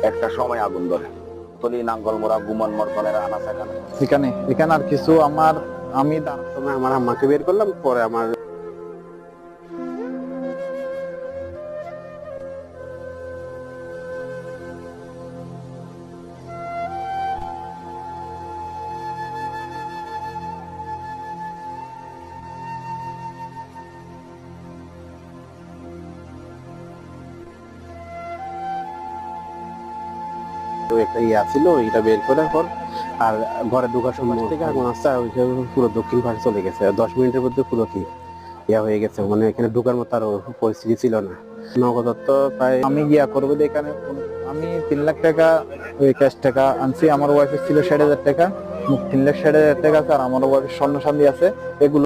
একটা সময় আগুন ধরে তলি নাঙ্গল মোড়া গুমন মর্দনের আনা সেখানে এখানে এখানে আর কিছু আমি তবে আমার আম্মাকে বের করলাম, পরে আমার একটা ইয়া ছিল, এটা বের করার পর আর ঘরে ঢোকার সময় থেকে আগুন আসছে, আর ওইখানে পুরো দক্ষিণ পাশে চলে গেছে। 10 মিনিটের মধ্যে পুরো কি ইয়া হয়ে গেছে, মানে এখানে ঢোকার মতো আর পরিস্থিতি ছিল না। নগদ তো প্রায় আমি গিয়া করবো যে এখানে আমি 3 লাখ টাকা ওই ক্যাশ টাকা আনছি। আমার ওয়াইফের ছিল 60,000 টাকা, 3,60,000 টাকা আছে। আর আমার ওয়াইফের স্বর্ণ শান্তি আছে, এগুলো